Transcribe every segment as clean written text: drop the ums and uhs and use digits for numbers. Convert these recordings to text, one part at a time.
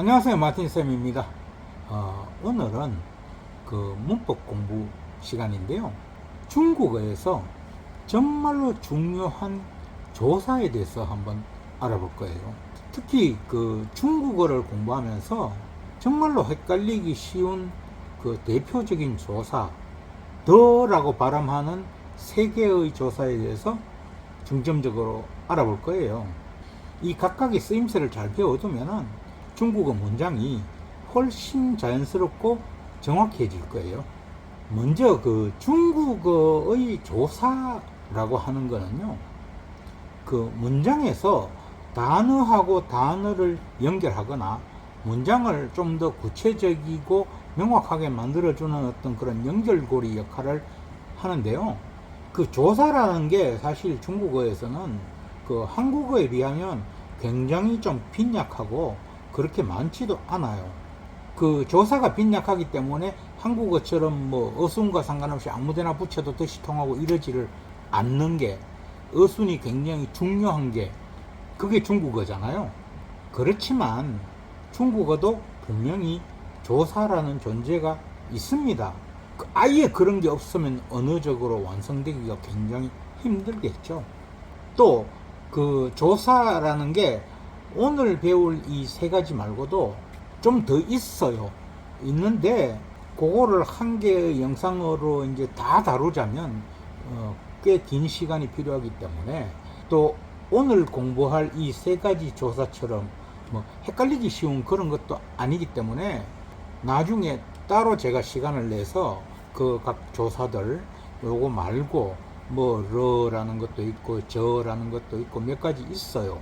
안녕하세요, 마틴쌤입니다. 오늘은 문법 공부 시간인데요. 중국어에서 정말로 중요한 조사에 대해서 한번 알아볼 거예요. 특히 중국어를 공부하면서 정말로 헷갈리기 쉬운 대표적인 조사, 더라고 발음하는 세 개의 조사에 대해서 중점적으로 알아볼 거예요. 이 각각의 쓰임새를 잘 배워두면은 중국어 문장이 훨씬 자연스럽고 정확해질 거예요. 먼저 중국어의 조사라고 하는 거는요, 문장에서 단어하고 단어를 연결하거나 문장을 좀 더 구체적이고 명확하게 만들어주는 어떤 그런 연결고리 역할을 하는데요. 조사라는 게 사실 중국어에서는 한국어에 비하면 굉장히 좀 빈약하고 그렇게 많지도 않아요. 조사가 빈약하기 때문에 한국어처럼 어순과 상관없이 아무데나 붙여도 뜻이 통하고 이러지를 않는 게, 어순이 굉장히 중요한 게 그게 중국어잖아요. 그렇지만 중국어도 분명히 조사라는 존재가 있습니다. 아예 그런 게 없으면 언어적으로 완성되기가 굉장히 힘들겠죠. 또 조사라는 게 오늘 배울 이 세 가지 말고도 좀 더 있어요. 있는데 그거를 한 개의 영상으로 이제 다 다루자면 꽤 긴 시간이 필요하기 때문에, 또 오늘 공부할 이 세 가지 조사처럼 헷갈리기 쉬운 그런 것도 아니기 때문에 나중에 따로 제가 시간을 내서 각 조사들 요거 말고 러라는 것도 있고 저라는 것도 있고 몇 가지 있어요.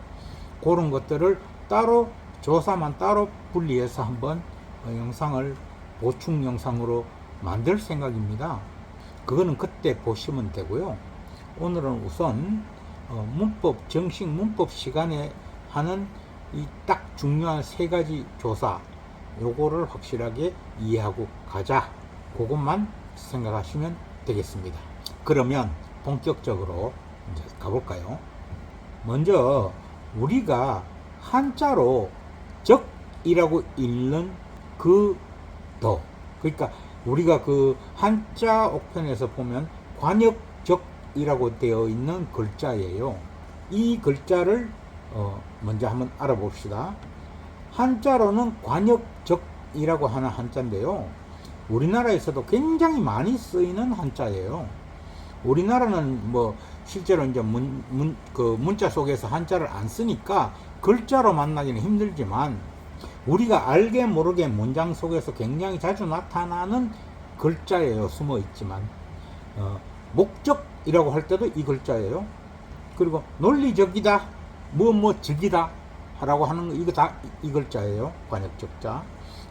그런 것들을 따로 조사만 따로 분리해서 한번 영상을 보충 영상으로 만들 생각입니다. 그거는 그때 보시면 되고요. 오늘은 우선 정식 문법 시간에 하는 이 딱 중요한 세 가지 조사, 요거를 확실하게 이해하고 가자, 그것만 생각하시면 되겠습니다. 그러면 본격적으로 이제 가볼까요? 먼저 우리가 한자로 적이라고 읽는 그러니까 우리가 한자 옥편에서 보면 관역적이라고 되어 있는 글자예요. 이 글자를 먼저 한번 알아봅시다. 한자로는 관역적이라고 하는 한자인데요, 우리나라에서도 굉장히 많이 쓰이는 한자예요. 우리나라는 실제로 이제 문자 속에서 한자를 안 쓰니까 글자로 만나기는 힘들지만, 우리가 알게 모르게 문장 속에서 굉장히 자주 나타나는 글자예요. 숨어 있지만 목적이라고 할 때도 이 글자예요. 그리고 논리적이다, 적이다 라고 하는 거, 이거 다 이 글자예요. 관역적자.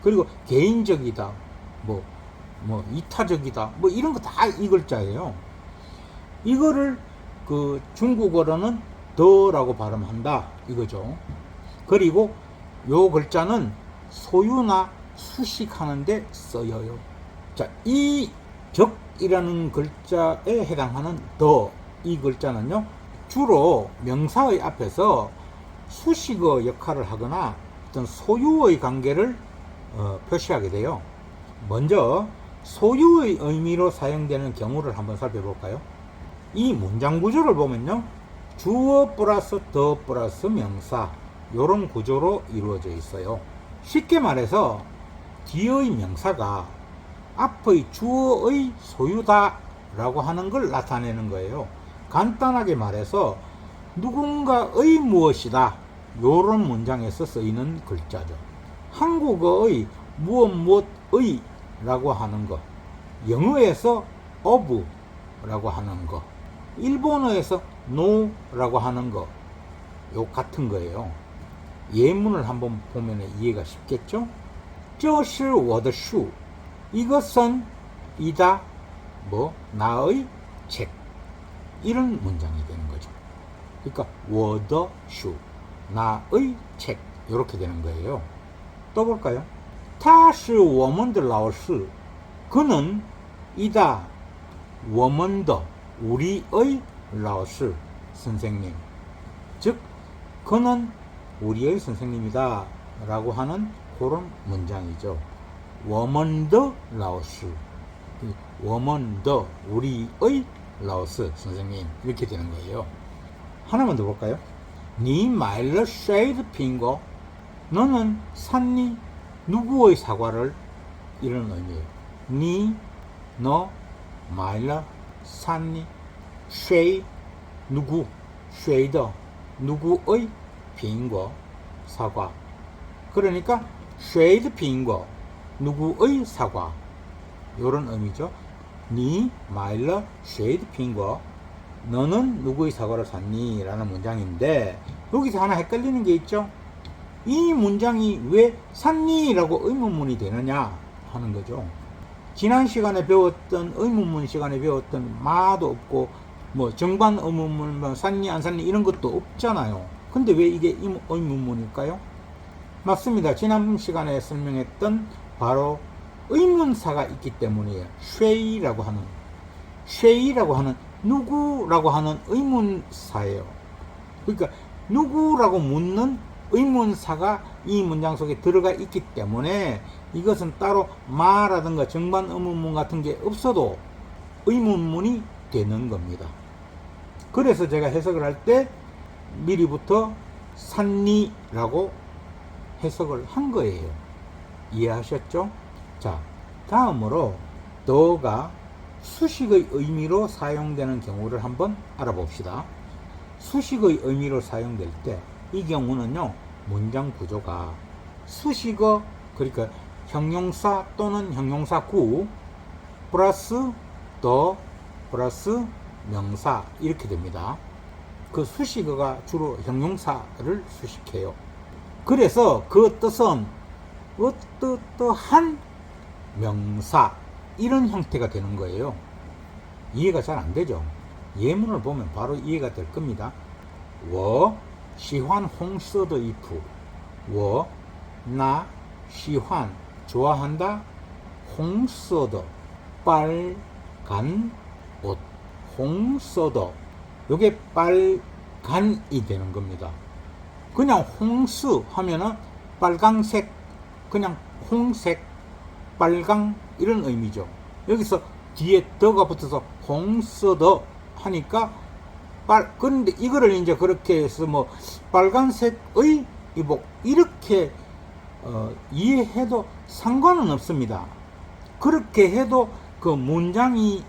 그리고 개인적이다, 이타적이다, 이런 거 다 이 글자예요. 이거를 중국어로는 더라고 발음한다 이거죠. 그리고 요 글자는 소유나 수식하는데 쓰여요. 자, 이 적이라는 글자에 해당하는 이 글자는요, 주로 명사의 앞에서 수식어 역할을 하거나 어떤 소유의 관계를 표시하게 돼요. 먼저 소유의 의미로 사용되는 경우를 한번 살펴볼까요? 이 문장 구조를 보면요, 주어 플러스 더 플러스 명사, 이런 구조로 이루어져 있어요. 쉽게 말해서 뒤의 명사가 앞의 주어의 소유다 라고 하는 걸 나타내는 거예요. 간단하게 말해서 누군가의 무엇이다, 이런 문장에서 쓰이는 글자죠. 한국어의 무엇의 라고 하는 거, 영어에서 of 라고 하는 거, 일본어에서 no 라고 하는 거, 요 같은 거예요. 예문을 한번 보면 이해가 쉽겠죠? 这是我的书, 이것은 이다, 나의 책, 이런 문장이 되는 거죠. 그러니까 我的书, 나의 책, 이렇게 되는 거예요. 또 볼까요? 他是我们的老师, 그는 이다, 我们的, 우리의 老师, 선생님. 즉 그는 우리의 선생님이다 라고 하는 그런 문장이죠. 我们的老师我们的 우리의 老师 선생님 이렇게 되는 거예요. 하나만 더 볼까요? 你买了谁的苹果? 너는 샀니? 누구의 사과를? 이런 의미예요. 你 너 买了 샀니? 谁 누구 谁的 누구의 苹果 사과. 그러니까 谁的苹果 누구의 사과 요런 의미죠. 你买了谁的苹果 너는 누구의 사과를 샀니? 라는 문장인데 여기서 하나 헷갈리는 게 있죠. 이 문장이 왜 샀니? 라고 의문문이 되느냐 하는 거죠. 지난 시간에 배웠던 의문문 시간에 배웠던 마도 없고 뭐 정관 의문문 뭐 샀니 안 샀니 이런 것도 없잖아요. 근데 왜 이게 의문문일까요? 맞습니다. 지난 시간에 설명했던 바로 의문사가 있기 때문이에요. 쉐이라고 하는 누구라고 하는 의문사예요. 그러니까 누구라고 묻는 의문사가 이 문장 속에 들어가 있기 때문에 이것은 따로 마라든가 정반 의문문 같은 게 없어도 의문문이 되는 겁니다. 그래서 제가 해석을 할 때 미리부터 샀니라고 해석을 한 거예요. 이해하셨죠? 자, 다음으로 더가 수식의 의미로 사용되는 경우를 한번 알아봅시다. 수식의 의미로 사용될 때 이 경우는요, 문장 구조가 수식어, 그러니까 형용사 또는 형용사구 플러스 더 플러스 명사 이렇게 됩니다. 그 수식어가 주로 형용사를 수식해요. 그래서 그 뜻은 어떠한 명사 이런 형태가 되는 거예요. 이해가 잘 안 되죠? 예문을 보면 바로 이해가 될 겁니다. 我喜欢红色的衣服我나喜欢 좋아한다 红色的 빨간 옷 红色的 요게 빨간이 되는 겁니다. 그냥 홍수 하면은 빨강색 그냥 홍색 빨강 이런 의미죠. 여기서 뒤에 더가 붙어서 홍서더 하니까 그런데 이거를 이제 그렇게 해서 뭐 빨간색의 이복 이렇게 이해해도 상관은 없습니다. 그렇게 해도 그 문장이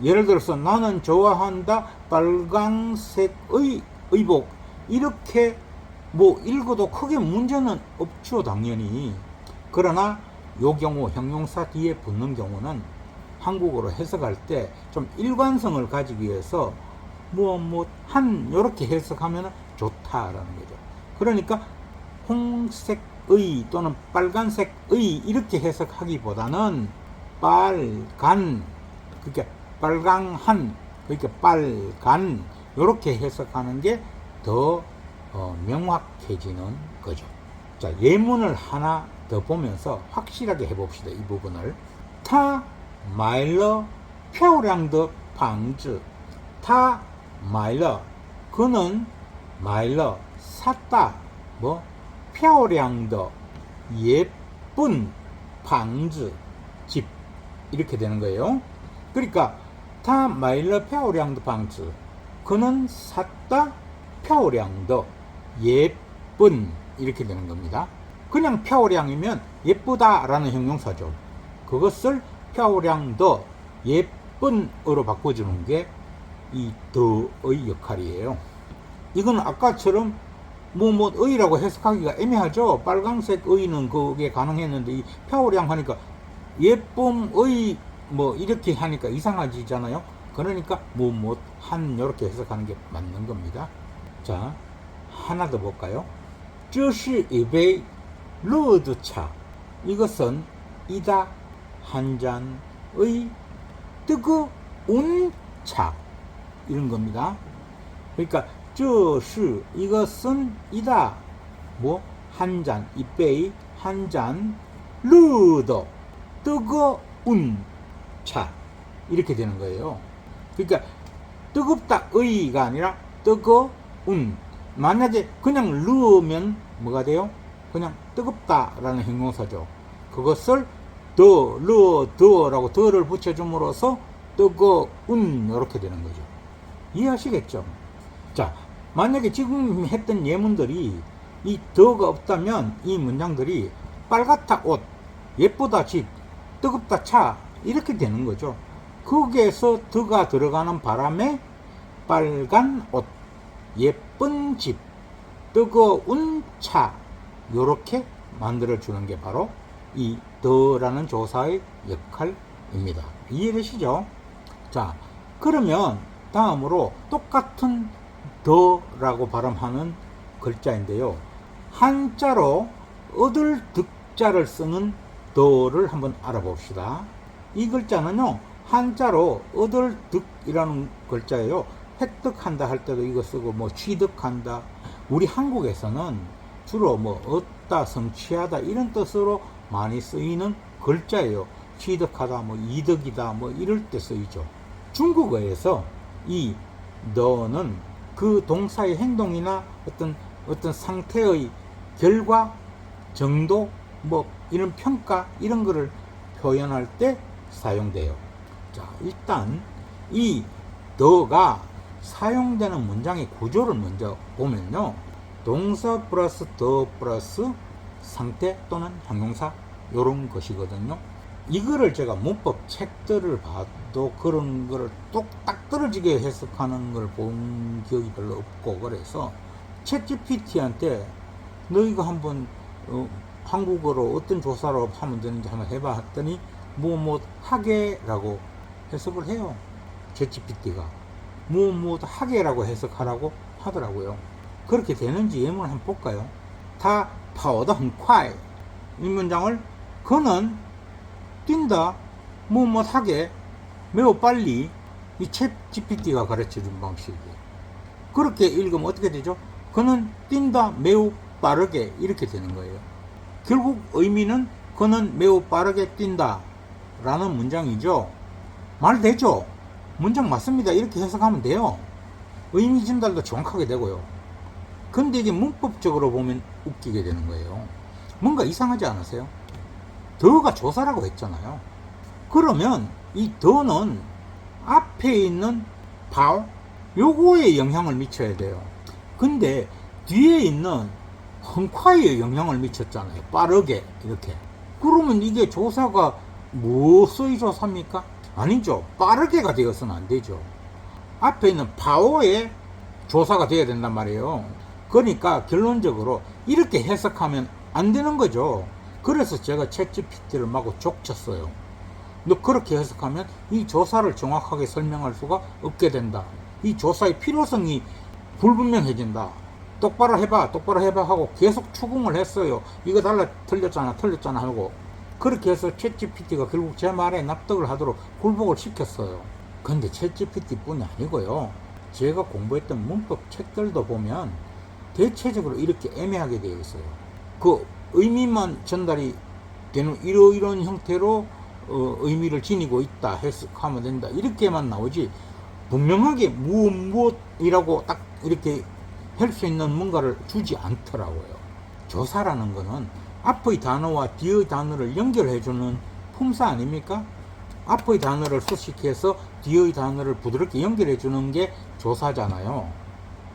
예를 들어서 나는 좋아한다 빨간색의 의복 이렇게 뭐 읽어도 크게 문제는 없죠 당연히. 그러나 요 경우 형용사 뒤에 붙는 경우는 한국어로 해석할 때 좀 일관성을 가지기 위해서 한 요렇게 해석하면 좋다라는 거죠. 그러니까 홍색의 또는 빨간색의 이렇게 해석하기보다는 빨간 그러니까 빨강한 그러니까 빨간 요렇게 해석하는 게 더 명확해지는 거죠. 자, 예문을 하나 더 보면서 확실하게 해봅시다. 이 부분을. 他买了漂亮的房子他买了 그는 买了 샀다 뭐 漂亮的 예쁜 房子 집 이렇게 되는 거예요. 그러니까 他买了漂亮的房子 그는 샀다 漂亮的 예쁜 이렇게 되는 겁니다. 그냥 漂亮이면 예쁘다 라는 형용사죠. 그것을 漂亮的 예쁜으로 바꿔주는 게 이 더의 역할이에요. 이건 아까처럼 의라고 해석하기가 애매하죠. 빨간색 의는 그게 가능했는데 이 漂亮하니까 예쁨의 이렇게 하니까 이상하지잖아요. 그러니까 한 이렇게 해석하는 게 맞는 겁니다. 자, 하나 더 볼까요? 这是一杯热的茶 이것은 이다 한 잔의 뜨거운 차 이런 겁니다. 그러니까 这是 이것은 이다 한 잔, 이杯한 잔, 热的 뜨거운 차 이렇게 되는 거예요. 그러니까 뜨겁다의가 아니라 뜨거운 만약에 그냥 르면 뭐가 돼요? 그냥 뜨겁다라는 형용사죠. 그것을 더라고 더를 붙여줌으로써 뜨거운 이렇게 되는 거죠. 이해하시겠죠? 자, 만약에 지금 했던 예문들이 이 더가 없다면 이 문장들이 빨갛다 옷, 예쁘다 집, 뜨겁다 차 이렇게 되는 거죠. 거기에서 더가 들어가는 바람에 빨간 옷, 예쁜 집, 뜨거운 차 요렇게 만들어주는 게 바로 이 더라는 조사의 역할입니다. 이해되시죠? 자, 그러면 다음으로 똑같은 더라고 발음하는 글자인데요. 한자로 얻을 득자를 쓰는 더를 한번 알아봅시다. 이 글자는요, 한자로 얻을 득이라는 글자예요. 획득한다 할 때도 이거 쓰고, 뭐 취득한다. 우리 한국에서는 주로 뭐 얻다, 성취하다 이런 뜻으로 많이 쓰이는 글자예요. 취득하다, 뭐 이득이다, 뭐 이럴 때 쓰이죠. 중국어에서 이 너는 그 동사의 행동이나 어떤 상태의 결과, 정도, 뭐 이런 평가 이런 거를 표현할 때 사용돼요. 자, 일단 이 더가 사용되는 문장의 구조를 먼저 보면요. 동사 플러스 더 플러스 상태 또는 형용사 요런 것이거든요. 이거를 제가 문법 책들을 봐도 그런 거를 뚝딱 떨어지게 해석하는 걸 본 기억이 별로 없고, 그래서 챗GPT한테 너 이거 한번 한국어로 어떤 조사로 하면 되는지 한번 해봐 했더니 뭐 하게라고 해석을 해요. 챗GPT가 뭐 하게라고 해석하라고 하더라고요. 그렇게 되는지 예문을 한번 볼까요? 다 파워더 헝콰이 이 문장을 그는 뛴다 뭐 하게 매우 빨리 이 챗GPT가 가르쳐준 방식이에요. 그렇게 읽으면 어떻게 되죠? 그는 뛴다 매우 빠르게 이렇게 되는 거예요. 결국 의미는 그는 매우 빠르게 뛴다 라는 문장이죠. 말 되죠? 문장 맞습니다. 이렇게 해석하면 돼요. 의미 전달도 정확하게 되고요. 근데 이게 문법적으로 보면 웃기게 되는 거예요. 뭔가 이상하지 않으세요? 더가 조사라고 했잖아요. 그러면 이 더는 앞에 있는 바오 요거에 영향을 미쳐야 돼요. 근데 뒤에 있는 헝콰이에 영향을 미쳤잖아요. 빠르게 이렇게. 그러면 이게 조사가 무엇의 조사입니까? 아니죠. 빠르게가 되어서는 안 되죠. 앞에 있는 파워의 조사가 되어야 된단 말이에요. 그러니까 결론적으로 이렇게 해석하면 안 되는 거죠. 그래서 제가 챗GPT를 마구 족쳤어요. 너 그렇게 해석하면 이 조사를 정확하게 설명할 수가 없게 된다. 이 조사의 필요성이 불분명해진다. 똑바로 해봐 하고 계속 추궁을 했어요. 이거 틀렸잖아 하고. 그렇게 해서 챗GPT가 결국 제 말에 납득을 하도록 굴복을 시켰어요. 근데 챗GPT 뿐이 아니고요. 제가 공부했던 문법 책들도 보면 대체적으로 이렇게 애매하게 되어 있어요. 그 의미만 전달이 되는 이런 형태로 의미를 지니고 있다 해석하면 된다 이렇게만 나오지 분명하게 무엇이라고 딱 이렇게 할 수 있는 뭔가를 주지 않더라고요. 조사라는 거는 앞의 단어와 뒤의 단어를 연결해주는 품사 아닙니까? 앞의 단어를 수식해서 뒤의 단어를 부드럽게 연결해주는 게 조사잖아요.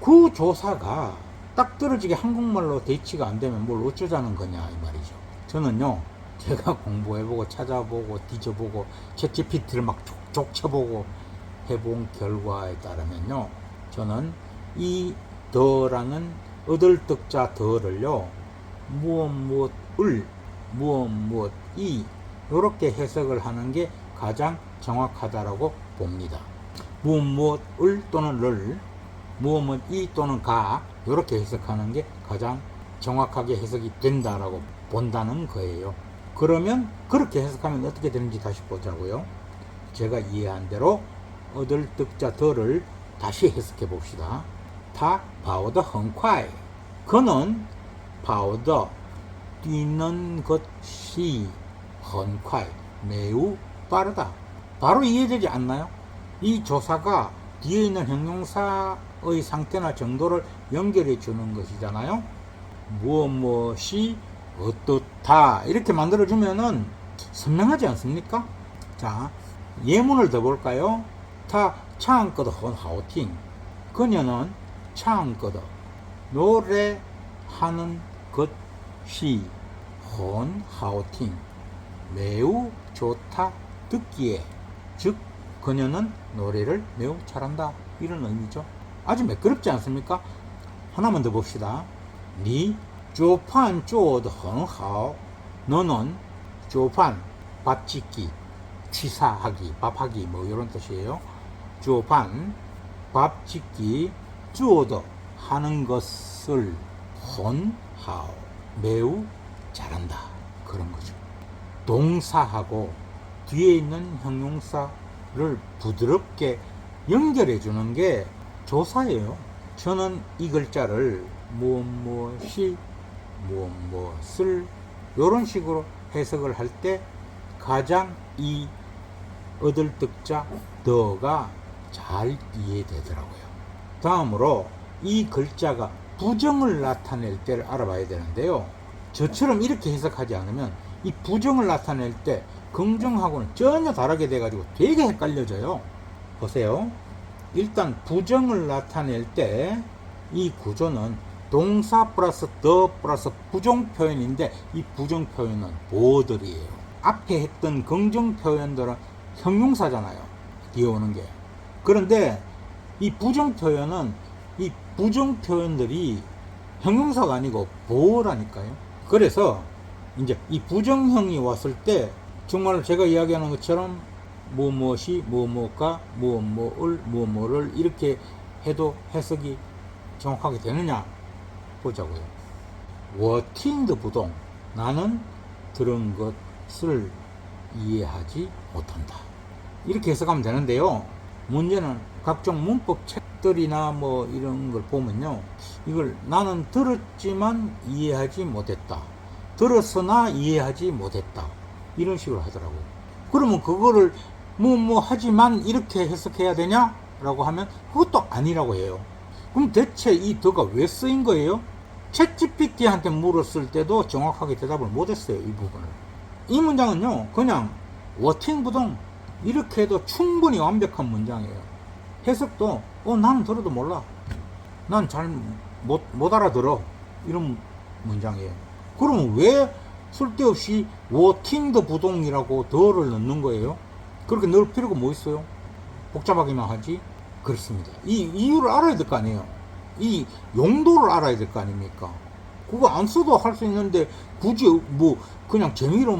그 조사가 딱 떨어지게 한국말로 대치가 안 되면 뭘 어쩌자는 거냐 이 말이죠. 저는요, 제가 공부해보고 찾아보고 뒤져보고 챗GPT를 막 족쳐보고 해본 결과에 따르면요, 저는 이 더라는 얻을 득자 더를요 무엇이 이렇게 해석을 하는 게 가장 정확하다라고 봅니다. 무엇을 또는 를 무엇이 또는 가 이렇게 해석하는 게 가장 정확하게 해석이 된다라고 본다는 거예요. 그러면 그렇게 해석하면 어떻게 되는지 다시 보자고요. 제가 이해한 대로 얻을 득자 더를 다시 해석해 봅시다. 타 파워더 헝콰이 그는 파워더 뛰는 것이 헝콰이 매우 빠르다. 바로 이해되지 않나요? 이 조사가 뒤에 있는 형용사의 상태나 정도를 연결해 주는 것이잖아요. 무엇이 어떻다 이렇게 만들어주면은 선명하지 않습니까? 자, 예문을 더 볼까요? 타唱歌的很好听. 그녀는 唱歌的 노래하는 것이 很好听 매우 좋다 듣기에. 즉 그녀는 노래를 매우 잘한다 이런 의미죠. 아주 매끄럽지 않습니까? 하나만 더 봅시다. 你做饭做得很好. 너는 做饭 밥짓기 취사하기 밥하기 뭐 이런 뜻이에요. 做饭 밥짓기 做的 하는 것을 很好 매우 잘한다 그런 거죠. 동사하고 뒤에 있는 형용사를 부드럽게 연결해 주는 게 조사예요. 저는 이 글자를 무엇이 무엇을 이런 식으로 해석을 할 때 가장 이 얻을 득자 더가 잘 이해되더라고요. 다음으로 이 글자가 부정을 나타낼 때를 알아봐야 되는데요. 저처럼 이렇게 해석하지 않으면 이 부정을 나타낼 때 긍정하고는 전혀 다르게 돼가지고 되게 헷갈려져요. 보세요. 일단 부정을 나타낼 때 이 구조는 동사 플러스 더 플러스 부정 표현인데 이 부정 표현은 보들이에요. 앞에 했던 긍정 표현들은 형용사잖아요. 뒤에 오는 게. 그런데 이 부정 표현은 이 부정 표현들이 형용사가 아니고 보라니까요. 그래서 이제 이 부정형이 왔을 때 정말 제가 이야기하는 것처럼 무엇이 무엇가 무엇을 이렇게 해도 해석이 정확하게 되느냐 보자고요. 我听的不懂 나는 들은 것을 이해하지 못한다 이렇게 해석하면 되는데요. 문제는 각종 문법 책들이나 뭐 이런 걸 보면요, 이걸 나는 들었지만 이해하지 못했다, 들었으나 이해하지 못했다 이런 식으로 하더라고요. 그러면 그거를 하지만 이렇게 해석해야 되냐 라고 하면 그것도 아니라고 해요. 그럼 대체 이 더가 왜 쓰인 거예요? 챗GPT한테 물었을 때도 정확하게 대답을 못했어요. 이 부분을. 이 문장은요 그냥 워팅부동 이렇게 해도 충분히 완벽한 문장이에요. 해석도 나는 들어도 몰라, 난 잘 못 알아들어 이런 문장이에요. 그러면 왜 쓸데없이 워팅더 부동이라고 더를 넣는 거예요? 그렇게 넣을 필요가 뭐 있어요? 복잡하기만 하지. 그렇습니다. 이 이유를 알아야 될 거 아니에요. 이 용도를 알아야 될 거 아닙니까? 그거 안 써도 할 수 있는데 굳이 그냥 재미로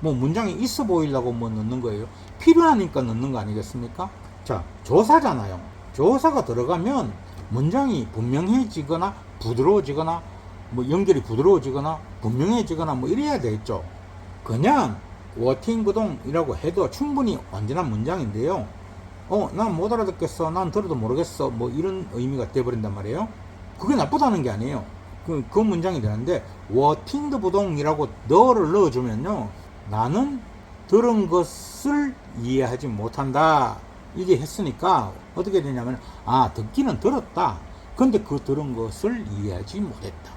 문장이 있어 보이려고 넣는 거예요. 필요하니까 넣는 거 아니겠습니까? 자, 조사잖아요. 조사가 들어가면 문장이 분명해지거나 부드러워지거나 연결이 부드러워지거나 분명해지거나 이래야 되겠죠. 그냥 워팅부동이라고 해도 충분히 완전한 문장인데요. 난 못 알아듣겠어, 난 들어도 모르겠어 이런 의미가 돼버린단 말이에요. 그게 나쁘다는 게 아니에요. 그 문장이 되는데 워팅부동이라고 너를 넣어주면요, 나는 들은 것을 이해하지 못한다 이게 했으니까 어떻게 되냐면 듣기는 들었다, 근데 그 들은 것을 이해하지 못했다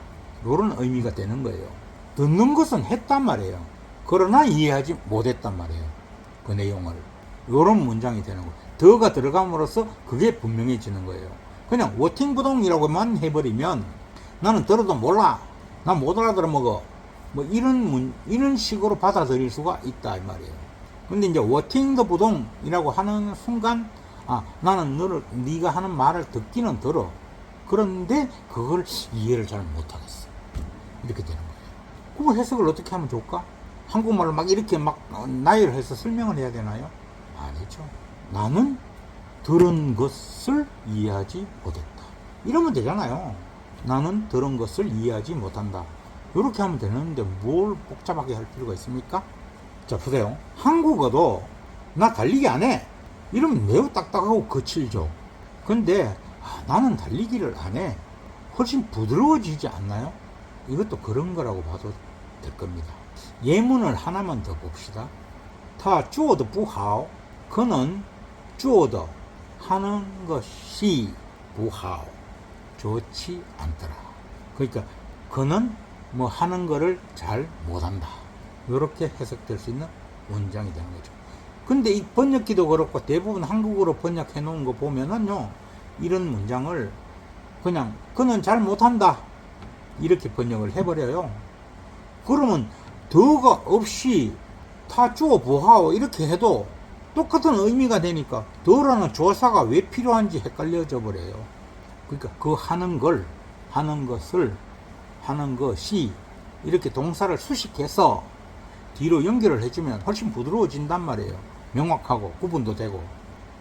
이런 의미가 되는 거예요. 듣는 것은 했단 말이에요. 그러나 이해하지 못했단 말이에요. 그 내용을. 이런 문장이 되는 거예요. 더가 들어감으로써 그게 분명해지는 거예요. 그냥 워팅부동이라고만 해버리면 나는 들어도 몰라, 난 못 알아들어 먹어 이런 식으로 받아들일 수가 있다 이 말이에요. 근데 이제 워팅부동이라고 하는 순간 나는 네가 하는 말을 듣기는 들어, 그런데 그걸 이해를 잘 못하겠어 이렇게 되는 거예요. 그 해석을 어떻게 하면 좋을까? 한국말로 막 이렇게 나열을 해서 설명을 해야 되나요? 아니죠. 나는 들은 것을 이해하지 못했다 이러면 되잖아요. 나는 들은 것을 이해하지 못한다 이렇게 하면 되는데 뭘 복잡하게 할 필요가 있습니까? 자, 보세요. 한국어도 나 달리기 안 해 이러면 매우 딱딱하고 거칠죠. 근데 나는 달리기를 안 해 훨씬 부드러워지지 않나요? 이것도 그런 거라고 봐도 될 겁니다. 예문을 하나만 더 봅시다. 他做得不好 그는 做得 하는 것이 不好 좋지 않더라. 그러니까 그는 뭐 하는 거를 잘 못한다. 이렇게 해석될 수 있는 문장이 되는 거죠. 근데 이 번역기도 그렇고 대부분 한국어로 번역해 놓은 거 보면은요, 이런 문장을 그냥 그는 잘 못한다 이렇게 번역을 해버려요. 그러면 더가 없이 다 주어 보하오 이렇게 해도 똑같은 의미가 되니까 더라는 조사가 왜 필요한지 헷갈려져 버려요. 그러니까 그 하는 걸, 하는 것을, 하는 것이 이렇게 동사를 수식해서 뒤로 연결을 해주면 훨씬 부드러워진단 말이에요. 명확하고 구분도 되고.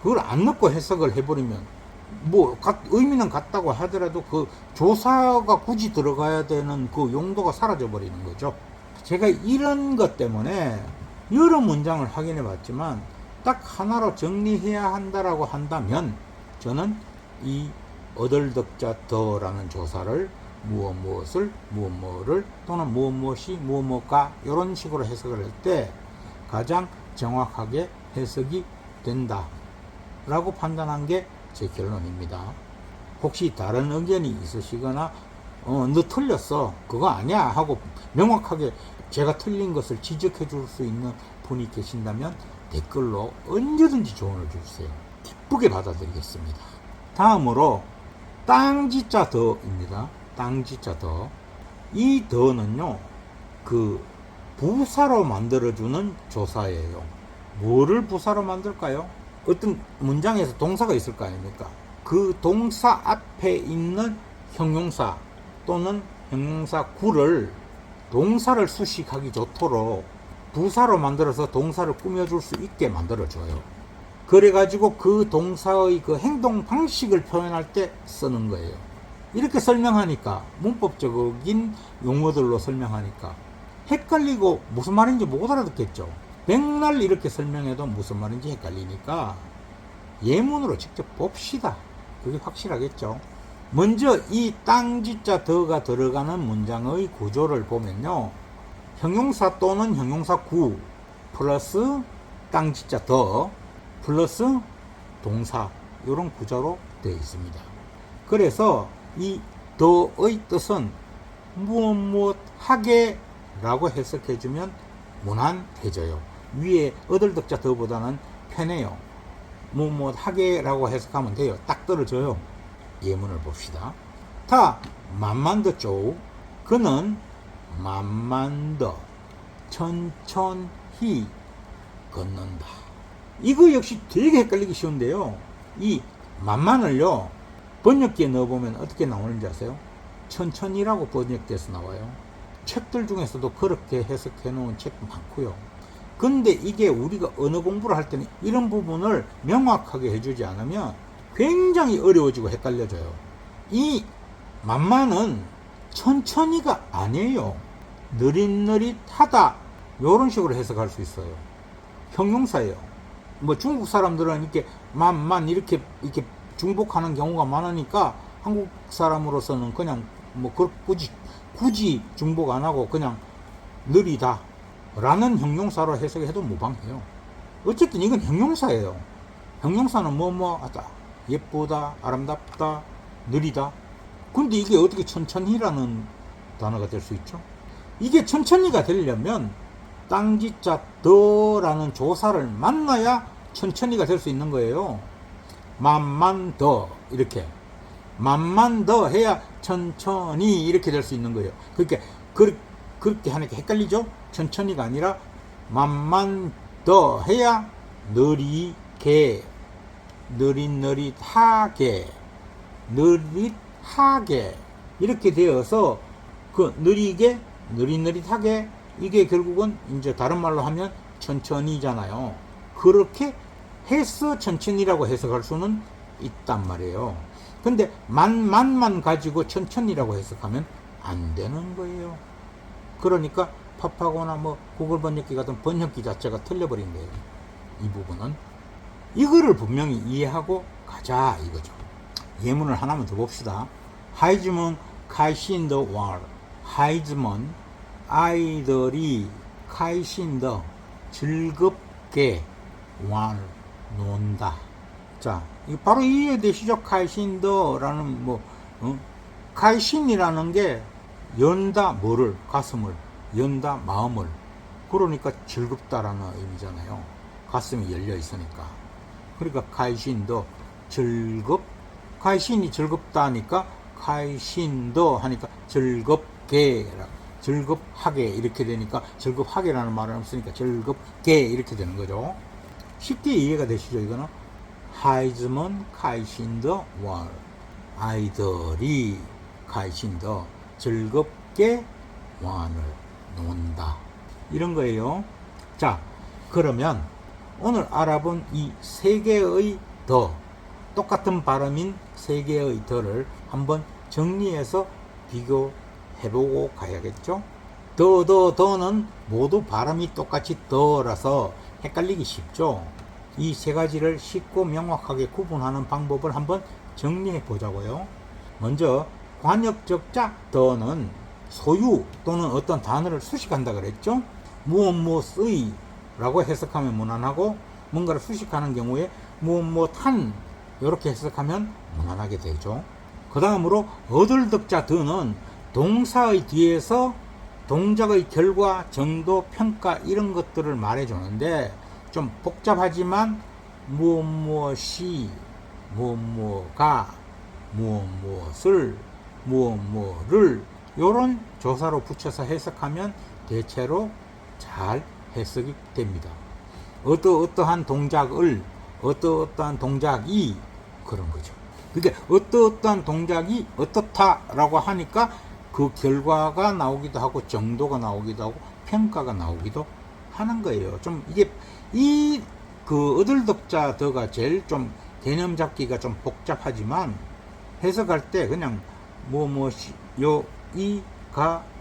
그걸 안 넣고 해석을 해버리면 뭐 의미는 같다고 하더라도 그 조사가 굳이 들어가야 되는 그 용도가 사라져 버리는 거죠. 제가 이런 것 때문에 여러 문장을 확인해 봤지만 딱 하나로 정리해야 한다라고 한다면 저는 이 어덜덕자 더라는 조사를 무엇 무엇을 무엇 무엇을 또는 무엇 무엇이 무엇 무엇가 이런 식으로 해석을 할 때 가장 정확하게 해석이 된다 라고 판단한 게 제 결론입니다. 혹시 다른 의견이 있으시거나 너 틀렸어 그거 아니야 하고 명확하게 제가 틀린 것을 지적해 줄 수 있는 분이 계신다면 댓글로 언제든지 조언을 주세요. 기쁘게 받아들이겠습니다. 다음으로 땅지자 더입니다. 땅지자 더. 이 더는요, 그 부사로 만들어주는 조사예요. 뭐를 부사로 만들까요? 어떤 문장에서 동사가 있을 거 아닙니까? 그 동사 앞에 있는 형용사 또는 형용사 구를 동사를 수식하기 좋도록 부사로 만들어서 동사를 꾸며줄 수 있게 만들어줘요. 그래가지고 그 동사의 그 행동 방식을 표현할 때 쓰는 거예요. 이렇게 설명하니까 문법적인 용어들로 설명하니까 헷갈리고 무슨 말인지 못 알아듣겠죠. 백날 이렇게 설명해도 무슨 말인지 헷갈리니까 예문으로 직접 봅시다. 그게 확실하겠죠. 먼저 이 땅지자 더가 들어가는 문장의 구조를 보면요, 형용사 또는 형용사 구 플러스 땅지자 더 플러스 동사 이런 구조로 되어 있습니다. 그래서 이 더의 뜻은 무엇 무엇 하게 라고 해석해주면 무난해져요. 위에 어덜덕자 더보다는 편해요. 무엇 무엇 하게 라고 해석하면 돼요. 딱 떨어져요. 예문을 봅시다. 다 만만 더 쪼 그는 만만 더 천천히 걷는다. 이거 역시 되게 헷갈리기 쉬운데요. 이 만만을요 번역기에 넣어보면 어떻게 나오는지 아세요? 천천히라고 번역돼서 나와요. 책들 중에서도 그렇게 해석해 놓은 책도 많고요. 근데 이게 우리가 언어 공부를 할 때는 이런 부분을 명확하게 해주지 않으면 굉장히 어려워지고 헷갈려져요. 이 만만은 천천히가 아니에요. 느릿느릿하다 이런 식으로 해석할 수 있어요. 형용사예요. 뭐 중국 사람들은 이렇게 만만 이렇게 중복하는 경우가 많으니까 한국 사람으로서는 그냥 뭐 굳이 중복 안 하고 그냥 느리다 라는 형용사로 해석해도 무방해요. 어쨌든 이건 형용사예요. 형용사는 뭐뭐하다, 예쁘다, 아름답다, 느리다. 근데 이게 어떻게 천천히라는 단어가 될 수 있죠? 이게 천천히가 되려면 땅지자 더라는 조사를 만나야 천천히가 될 수 있는 거예요. 만만 더 이렇게 만만 더 해야 천천히 이렇게 될 수 있는 거예요. 그러니까 그렇게 하니까 헷갈리죠? 천천히가 아니라 만만 더 해야 느리게 느릿느릿하게 이렇게 되어서 그 느리게 느릿느릿하게 이게 결국은 이제 다른 말로 하면 천천히잖아요. 그렇게 해서 천천히라고 해석할 수는 있단 말이에요. 근데 만만 가지고 천천히라고 해석하면 안 되는 거예요. 그러니까 팝하거나 뭐 구글 번역기 같은 번역기 자체가 틀려버린 거예요. 이 부분은 이거를 분명히 이해하고 가자 이거죠. 예문을 하나만 더 봅시다. 하이즈먼 카이신더 왈 하이즈먼 아이들이 카이신더 즐겁게 왈 논다. 자, 이거 바로 이해되시죠? 카이신더라는 카이신이라는 게 연다 뭐를? 가슴을. 연다 마음을. 그러니까 즐겁다라는 의미잖아요. 가슴이 열려 있으니까. 그러니까 카이신더 카이신이 즐겁다니까 카이신더 하니까 즐겁게, 즐겁하게 이렇게 되니까 즐겁하게라는 말은 없으니까 즐겁게 이렇게 되는 거죠. 쉽게 이해가 되시죠? 이거는 하이즈먼 카이신더 월, 아이들이 카이신더 즐겁게 완을 논다, 이런 거예요. 자, 그러면 오늘 알아본 이 세 개의 더, 똑같은 발음인 세 개의 더를 한번 정리해서 비교해보고 가야겠죠. 더는 모두 발음이 똑같이 더라서 헷갈리기 쉽죠. 이 세 가지를 쉽고 명확하게 구분하는 방법을 한번 정리해 보자고요. 먼저 관역적자 더는 소유 또는 어떤 단어를 수식한다 그랬죠. 무엇무엇의 라고 해석하면 무난하고, 뭔가를 수식하는 경우에 무엇무엇한 이렇게 해석하면 무난하게 되죠. 그 다음으로 어들덕자 더는 동사의 뒤에서 동작의 결과, 정도, 평가 이런 것들을 말해주는데 좀 복잡하지만 무엇무엇이, 무엇무엇가, 무엇무엇을, 무엇무엇을 이런 조사로 붙여서 해석하면 대체로 잘 해석이 됩니다. 어떠어떠한 동작을, 어떠어떠한 동작이, 그런 거죠. 그게 어떠어떠한 동작이 어떻다라고 하니까 그 결과가 나오기도 하고 정도가 나오기도 하고 평가가 나오기도 하는 거예요. 좀 이게 그 어들덕자 더가 제일 좀 개념 잡기가 좀 복잡하지만 해석할 때 그냥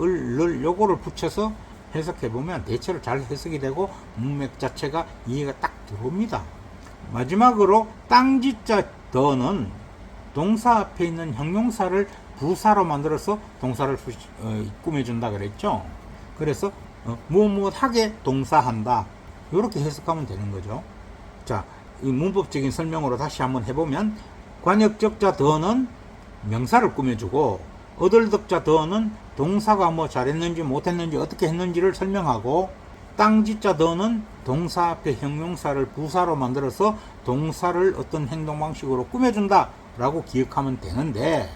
을 요거를 붙여서 해석해보면 대체로 잘 해석이 되고 문맥 자체가 이해가 딱 들어옵니다. 마지막으로 땅지자 더는 동사 앞에 있는 형용사를 부사로 만들어서 동사를 꾸며준다 그랬죠. 그래서 무엇무엇하게 동사한다, 이렇게 해석하면 되는 거죠. 자, 이 문법적인 설명으로 다시 한번 해보면 관역적자 더는 명사를 꾸며주고, 어들덕자 더는 동사가 뭐 잘했는지 못했는지 어떻게 했는지를 설명하고, 땅지자 더는 동사 앞에 형용사를 부사로 만들어서 동사를 어떤 행동 방식으로 꾸며준다 라고 기억하면 되는데,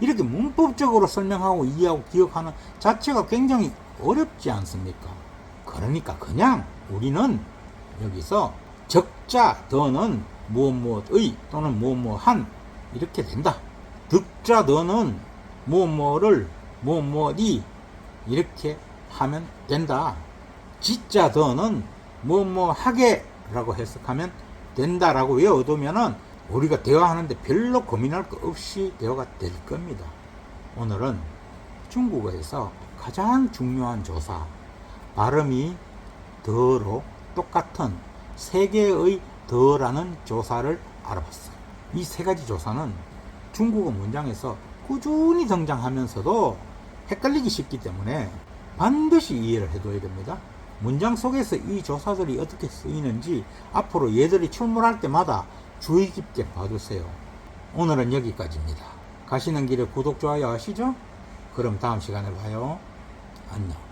이렇게 문법적으로 설명하고 이해하고 기억하는 자체가 굉장히 어렵지 않습니까? 그러니까 그냥 우리는 여기서 적자 더는 무엇무엇의 또는 무엇무엇한 이렇게 된다. 득자 더는 무엇무엇을 무엇무엇이 이렇게 하면 된다. 지자 더는 무엇무엇하게 라고 해석하면 된다라고 외워두면은 우리가 대화하는데 별로 고민할 거 없이 대화가 될 겁니다. 오늘은 중국어에서 가장 중요한 조사, 발음이 더로 똑같은 세 개의 더라는 조사를 알아봤어요. 이 세 가지 조사는 중국어 문장에서 꾸준히 등장하면서도 헷갈리기 쉽기 때문에 반드시 이해를 해둬야 됩니다. 문장 속에서 이 조사들이 어떻게 쓰이는지 앞으로 얘들이 출몰할 때마다 주의 깊게 봐주세요. 오늘은 여기까지입니다. 가시는 길에 구독, 좋아요 하시죠? 그럼 다음 시간에 봐요. 안녕.